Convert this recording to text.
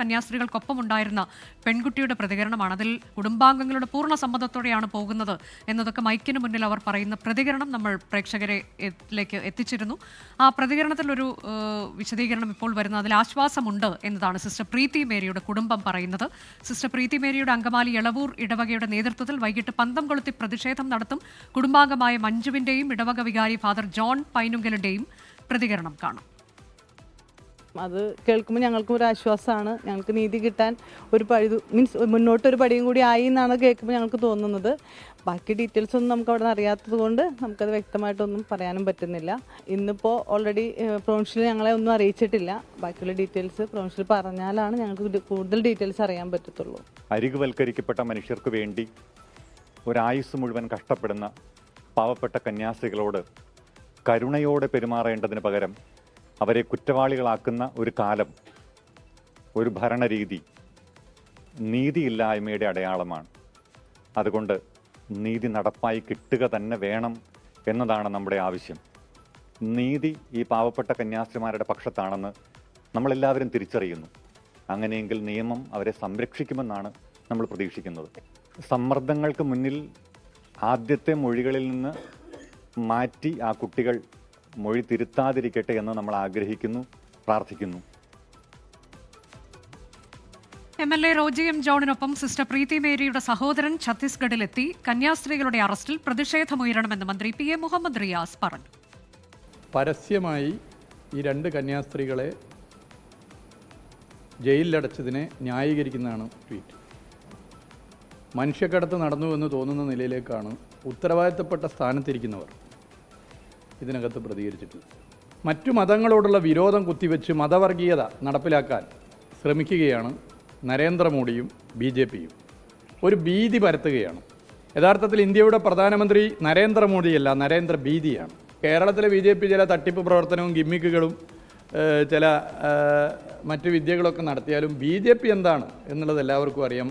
കന്യാസ്ത്രീകൾക്കൊപ്പം ഉണ്ടായിരുന്ന പെൺകുട്ടിയുടെ പ്രതികരണമാണ്. അതിൽ കുടുംബാംഗങ്ങളുടെ പൂർണ്ണ സമ്മതത്തോടെയാണ് പോകുന്നത് എന്നതൊക്കെ മൈക്കിന് മുന്നിൽ അവർ പറയുന്ന പ്രതികരണം നമ്മൾ പ്രേക്ഷകരിലേക്ക് എത്തിച്ചിരുന്നു. ആ പ്രതികരണത്തിലൊരു വിശദീകരണം ഇപ്പോൾ വരുന്നത് അതിൽ ആശ്വാസമുണ്ട് എന്നതാണ് സിസ്റ്റർ പ്രീതി മേരിയുടെ കുടുംബം പറയുന്നത്. സിസ്റ്റർ പ്രീതി മേരിയുടെ അങ്കമാലി എളവൂർ ഇടവകയുടെ നേതൃത്വത്തിൽ വൈകിട്ട് പന്തം കൊളുത്തി പ്രതിഷേധം നടത്തും. കുടുംബാംഗമായ മഞ്ജുവിന്റെയും ഇടവക വികാരി ഫാദർ ജോൺ പൈനുങ്കലിന്റെയും പ്രതികരണം കാണാം. അത് കേൾക്കുമ്പോൾ ഞങ്ങൾക്കും ഒരു ആശ്വാസമാണ്. ഞങ്ങൾക്ക് നീതി കിട്ടാൻ ഒരു പടി മുന്നോട്ടൊരു പടിയും കൂടി ആയി എന്നാണ് കേൾക്കുമ്പോൾ ഞങ്ങൾക്ക് തോന്നുന്നത്. ബാക്കി ഡീറ്റെയിൽസ് ഒന്നും നമുക്ക് അവിടെ നിന്ന് അറിയാത്തത് കൊണ്ട് നമുക്കത് വ്യക്തമായിട്ടൊന്നും പറയാനും പറ്റുന്നില്ല. ഇന്നിപ്പോൾ ഓൾറെഡി പ്രൊവിൻഷ്യൽ ഞങ്ങളെ ഒന്നും അറിയിച്ചിട്ടില്ല. ബാക്കിയുള്ള ഡീറ്റെയിൽസ് പ്രൊവിൻഷ്യൽ പറഞ്ഞാലാണ് ഞങ്ങൾക്ക് കൂടുതൽ ഡീറ്റെയിൽസ് അറിയാൻ പറ്റത്തുള്ളൂ. അരികുവൽക്കരിക്കപ്പെട്ട മനുഷ്യർക്ക് വേണ്ടി ഒരായുസ് മുഴുവൻ കഷ്ടപ്പെടുന്ന പാവപ്പെട്ട കന്യാസ്ത്രീകളോട് കരുണയോടെ പെരുമാറേണ്ടതിന് പകരം അവരെ കുറ്റവാളികളാക്കുന്ന ഒരു കാലം, ഒരു ഭരണരീതി നീതിയില്ലായ്മയുടെ അടയാളമാണ്. അതുകൊണ്ട് നീതി നടപ്പായി കിട്ടുക തന്നെ വേണം എന്നതാണ് നമ്മുടെ ആവശ്യം. നീതി ഈ പാവപ്പെട്ട കന്യാസ്ത്രീമാരുടെ പക്ഷത്താണെന്ന് നമ്മളെല്ലാവരും തിരിച്ചറിയുന്നു. അങ്ങനെയെങ്കിൽ നിയമം അവരെ സംരക്ഷിക്കുമെന്നാണ് നമ്മൾ പ്രതീക്ഷിക്കുന്നത്. സമ്മർദ്ദങ്ങൾക്ക് മുന്നിൽ ആദ്യത്തെ മൊഴികളിൽ നിന്ന് മാറ്റി ആ കുട്ടികൾ മൊഴി തിരുത്താതിരിക്കട്ടെ എന്ന് നമ്മൾ ആഗ്രഹിക്കുന്നു, പ്രാർത്ഥിക്കുന്നു. MLA റോജി എം ജോണിനൊപ്പം സിസ്റ്റർ പ്രീതി മേരിയുടെ സഹോദരൻ ഛത്തീസ്ഗഡിലെത്തി. കന്യാസ്ത്രീകളുടെ അറസ്റ്റിൽ പ്രതിഷേധമുയരണമെന്ന് മന്ത്രി PA മുഹമ്മദ് റിയാസ് പറഞ്ഞു. പരസ്യമായി ഈ 2 കന്യാസ്ത്രീകളെ ജയിലിലടച്ചതിനെ ന്യായീകരിക്കുന്നതാണ് ട്വീറ്റ്. മനുഷ്യക്കടത്ത് നടന്നുവെന്ന് തോന്നുന്ന നിലയിലേക്കാണ് ഉത്തരവാദിത്തപ്പെട്ട സ്ഥാനത്തിരിക്കുന്നവർ ഇതിനകത്ത് പ്രതികരിച്ചിട്ടുള്ളത്. മറ്റു മതങ്ങളോടുള്ള വിരോധം കുത്തിവെച്ച് മതവർഗീയത നടപ്പിലാക്കാൻ ശ്രമിക്കുകയാണ് നരേന്ദ്രമോദിയും BJPയും. ഒരു ഭീതി പരത്തുകയാണ്. യഥാർത്ഥത്തിൽ ഇന്ത്യയുടെ പ്രധാനമന്ത്രി നരേന്ദ്രമോദിയല്ല, നരേന്ദ്ര ഭീതിയാണ്. കേരളത്തിലെ BJP ചില തട്ടിപ്പ് പ്രവർത്തനവും ഗിമ്മിക്കുകളും ചില മറ്റു വിദ്യകളൊക്കെ നടത്തിയാലും BJP എന്താണ് എന്നുള്ളത് എല്ലാവർക്കും അറിയാം.